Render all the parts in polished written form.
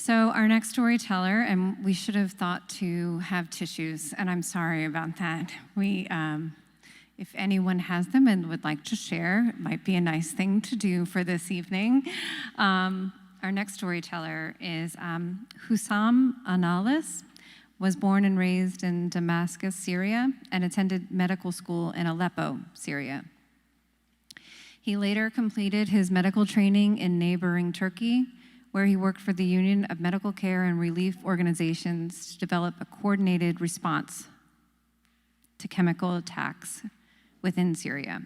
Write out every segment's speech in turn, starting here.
So our next storyteller, and we should have thought to have tissues, and I'm sorry about that. If anyone has them and would like to share, it might be a nice thing to do for this evening. Our next storyteller is Houssam Alnahhas. Was born and raised in Damascus, Syria, and attended medical school in Aleppo, Syria. He later completed his medical training in neighboring Turkey, where he worked for the Union of Medical Care and Relief Organizations to develop a coordinated response to chemical attacks within Syria.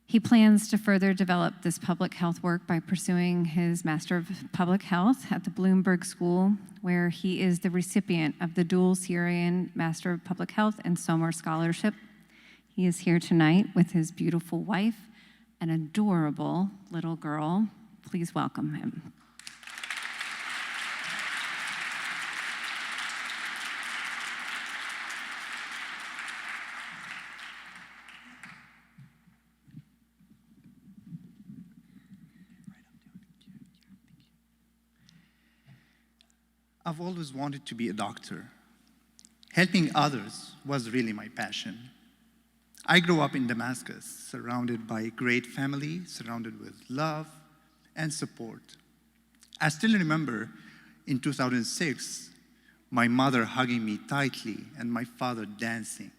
He plans to further develop this public health work by pursuing his Master of Public Health at the Bloomberg School, where he is the recipient of the dual Syrian Master of Public Health and Sommer Scholarship. He is here tonight with his beautiful wife, an adorable little girl. Please welcome him. I've always wanted to be a doctor. Helping others was really my passion. I grew up in Damascus, surrounded by a great family, surrounded with love and support. I still remember in 2006, my mother hugging me tightly and my father dancing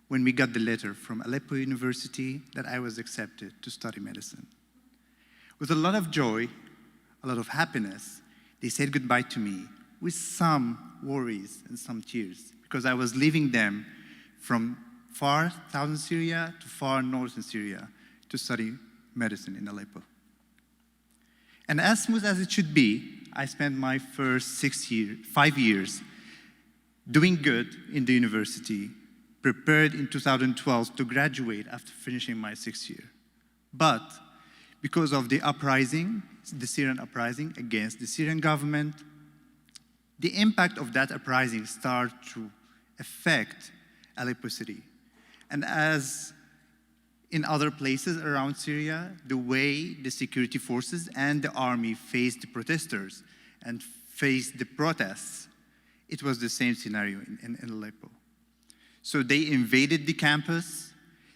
when we got the letter from Aleppo University that I was accepted to study medicine. With a lot of joy, a lot of happiness, they said goodbye to me with some worries and some tears, because I was leaving them from far southern Syria to far northern Syria to study medicine in Aleppo. And as smooth as it should be, I spent my first 5 years doing good in the university, prepared in 2012 to graduate after finishing my 6th year. But because of the uprising, the Syrian uprising against the Syrian government, the impact of that uprising started to affect Aleppo city. And as in other places around Syria, the way the security forces and the army faced the protesters and faced the protests, it was the same scenario in Aleppo. So they invaded the campus,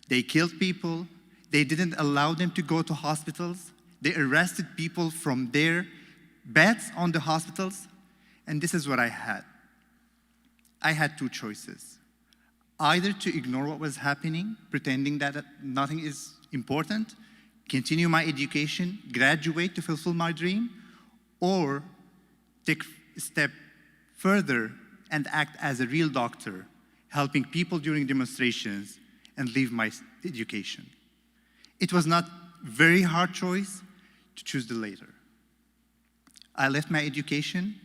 they killed people, they didn't allow them to go to hospitals, they arrested people from their beds on the hospitals, and this is what I had. I had two choices. Either to ignore what was happening, pretending that nothing is important, continue my education, graduate to fulfill my dream, or take a step further and act as a real doctor, helping people during demonstrations and leave my education. It was not a very hard choice to choose the latter. I left my education.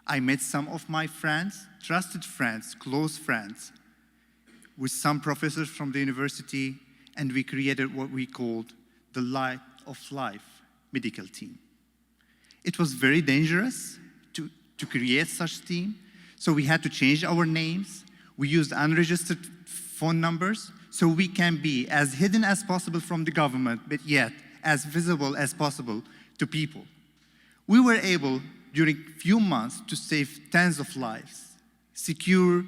I met some of my friends, trusted friends, close friends, with some professors from the university, and we created what we called the Light of Life medical team. It was very dangerous to create such team, so we had to change our names. We used unregistered phone numbers, so we can be as hidden as possible from the government, but yet as visible as possible to people. We were able, during few months, to save tens of lives, secure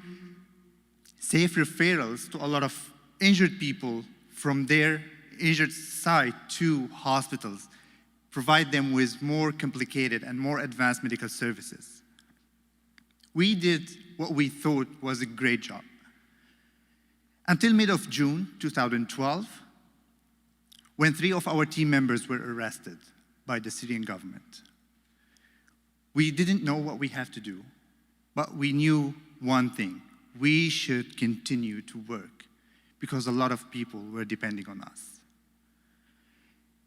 safe referrals to a lot of injured people from their injured site to hospitals, provide them with more complicated and more advanced medical services. We did what we thought was a great job. Until mid of June 2012, when 3 of our team members were arrested by the Syrian government. We didn't know what we have to do, but we knew one thing. We should continue to work because a lot of people were depending on us.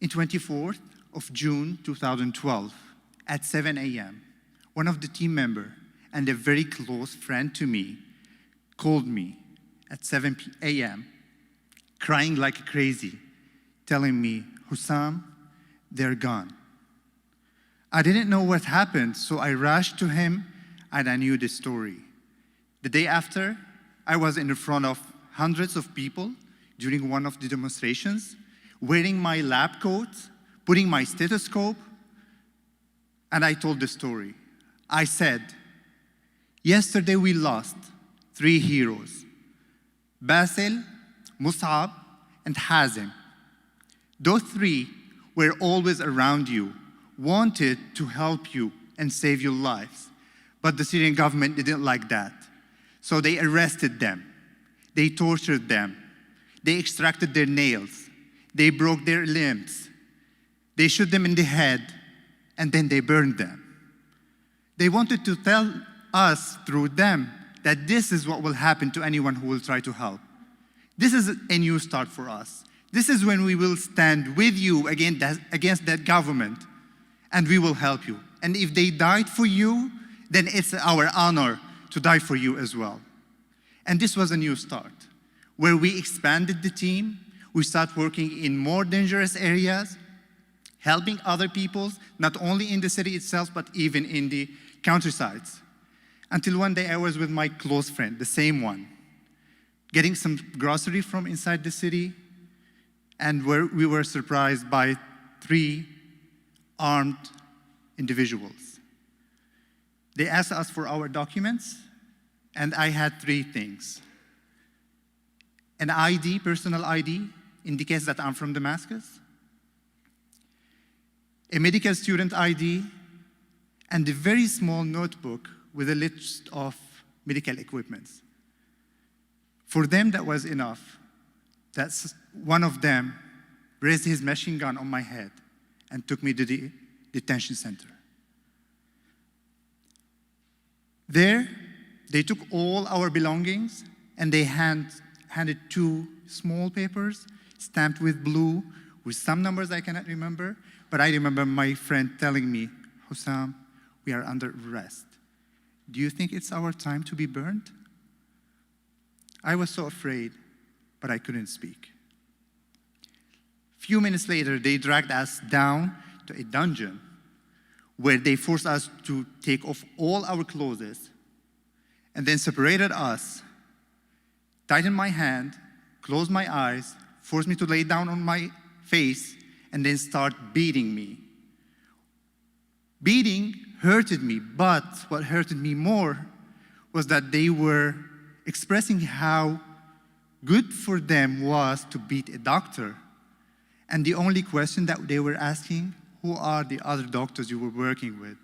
In 24th of June 2012, at 7 a.m., one of the team members and a very close friend to me called me at 7 a.m., crying like crazy, telling me, "Houssam, they're gone." I didn't know what happened, so I rushed to him and I knew the story. The day after, I was in front of hundreds of people during one of the demonstrations, wearing my lab coat, putting my stethoscope, and I told the story. I said, yesterday we lost 3 heroes, Basil, Mus'ab, and Hazim. Those 3 were always around you, wanted to help you and save your lives. But the Syrian government didn't like that. So they arrested them. They tortured them. They extracted their nails. They broke their limbs. They shot them in the head, and then they burned them. They wanted to tell us through them that this is what will happen to anyone who will try to help. This is a new start for us. This is when we will stand with you against that government, and we will help you. And if they died for you, then it's our honor to die for you as well. And this was a new start, where we expanded the team. We started working in more dangerous areas, helping other people, not only in the city itself, but even in the countrysides. Until one day I was with my close friend, the same one, getting some grocery from inside the city, and we were surprised by 3 armed individuals. They asked us for our documents, and I had 3 things. An ID, personal ID, indicates that I'm from Damascus, a medical student ID, and a very small notebook with a list of medical equipments. For them, that was enough. That's one of them raised his machine gun on my head and took me to the detention center. There, they took all our belongings and they handed 2 small papers stamped with blue with some numbers I cannot remember, but I remember my friend telling me, Houssam, we are under arrest. Do you think it's our time to be burned? I was so afraid, but I couldn't speak. Few minutes later, they dragged us down to a dungeon where they forced us to take off all our clothes and then separated us, tightened my hand, closed my eyes, forced me to lay down on my face, and then start beating me. Beating hurted me, but what hurted me more was that they were expressing how good for them was to beat a doctor. And the only question that they were asking, who are the other doctors you were working with?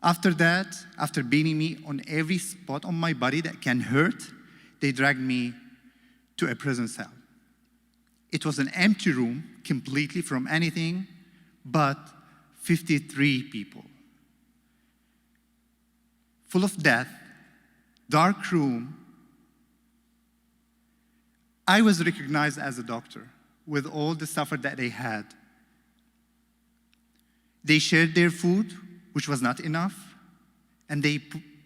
After that, after beating me on every spot on my body that can hurt, they dragged me to a prison cell. It was an empty room, completely from anything but 53 people. Full of death, dark room. I was recognized as a doctor with all the suffer that they had. They shared their food, which was not enough, and they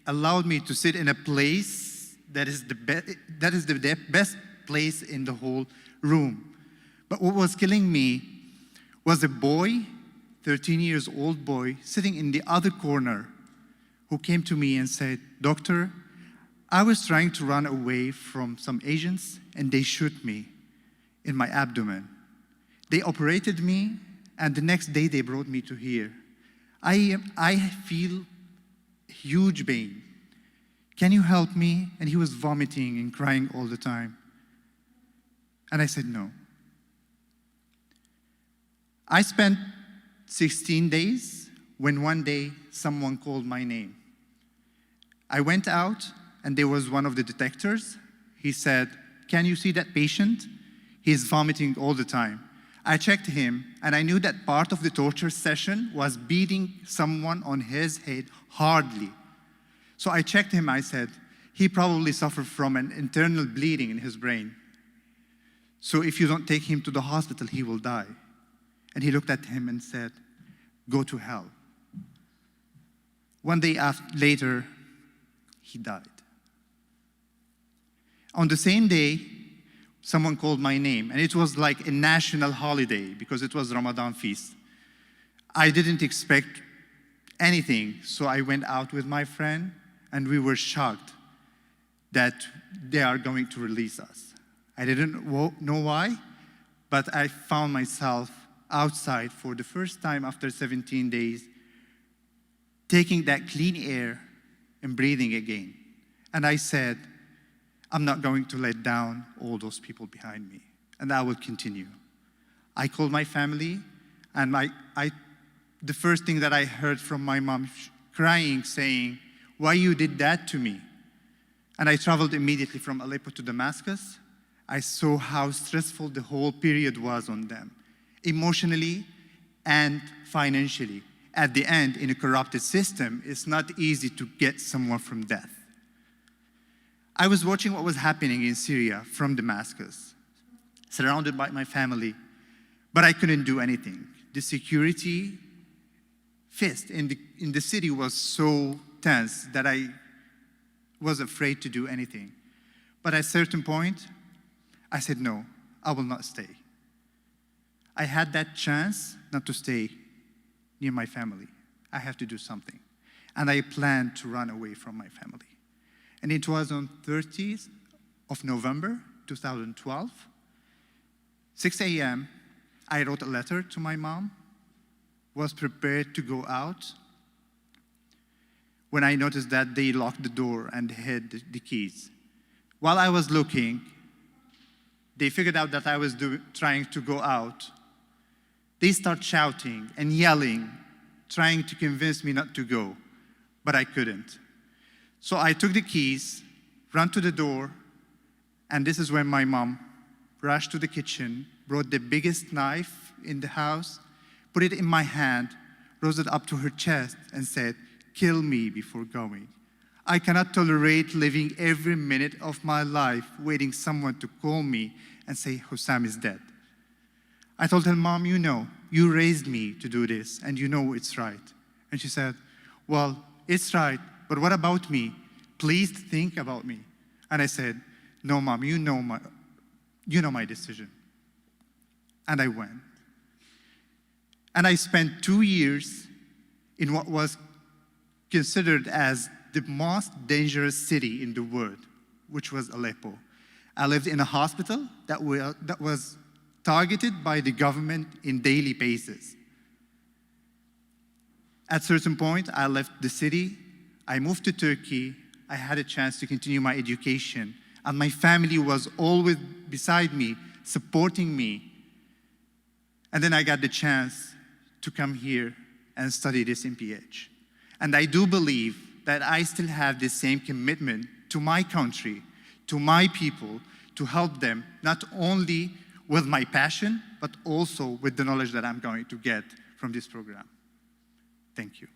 allowed me to sit in a place that is the best place in the whole room. But what was killing me was a boy, 13 years old boy, sitting in the other corner, who came to me and said, Doctor, I was trying to run away from some agents and they shot me in my abdomen. They operated me and the next day they brought me to here. I feel huge pain. Can you help me? And he was vomiting and crying all the time. And I said no. I spent 16 days when one day someone called my name. I went out and there was one of the detectives. He said, can you see that patient? He's vomiting all the time. I checked him and I knew that part of the torture session was beating someone on his head hardly. So I checked him, I said, he probably suffered from an internal bleeding in his brain. So if you don't take him to the hospital, he will die. And he looked at him and said, go to hell. One day later, he died. On the same day, someone called my name, and it was like a national holiday because it was Ramadan feast. I didn't expect anything, so I went out with my friend, and we were shocked that they are going to release us. I didn't know why, but I found myself outside for the first time after 17 days, taking that clean air and breathing again. And I said, I'm not going to let down all those people behind me, and I will continue. I called my family, and the first thing that I heard from my mom crying, saying, why you did that to me? And I traveled immediately from Aleppo to Damascus. I saw how stressful the whole period was on them, emotionally and financially. At the end, in a corrupted system, it's not easy to get someone from death. I was watching what was happening in Syria from Damascus, surrounded by my family, but I couldn't do anything. The security fist in the city was so tense that I was afraid to do anything. But at a certain point, I said, no, I will not stay. I had that chance not to stay near my family. I have to do something. And I planned to run away from my family. And it was on 30th of November, 2012, 6 a.m., I wrote a letter to my mom, was prepared to go out, when I noticed that they locked the door and hid the keys. While I was looking, they figured out that I was trying to go out. They start shouting and yelling, trying to convince me not to go, but I couldn't. So I took the keys, ran to the door, and this is when my mom rushed to the kitchen, brought the biggest knife in the house, put it in my hand, rose it up to her chest, and said, kill me before going. I cannot tolerate living every minute of my life waiting someone to call me and say, Houssam is dead. I told her, Mom, you know, you raised me to do this, and you know it's right. And she said, well, it's right, but what about me? Please think about me. And I said, no, Mom, you know my decision. And I went. And I spent 2 years in what was considered as the most dangerous city in the world, which was Aleppo. I lived in a hospital that was targeted by the government in daily basis. At a certain point, I left the city, I moved to Turkey, I had a chance to continue my education, and my family was always beside me, supporting me. And then I got the chance to come here and study this MPH. And I do believe that I still have the same commitment to my country, to my people, to help them, not only with my passion, but also with the knowledge that I'm going to get from this program. Thank you.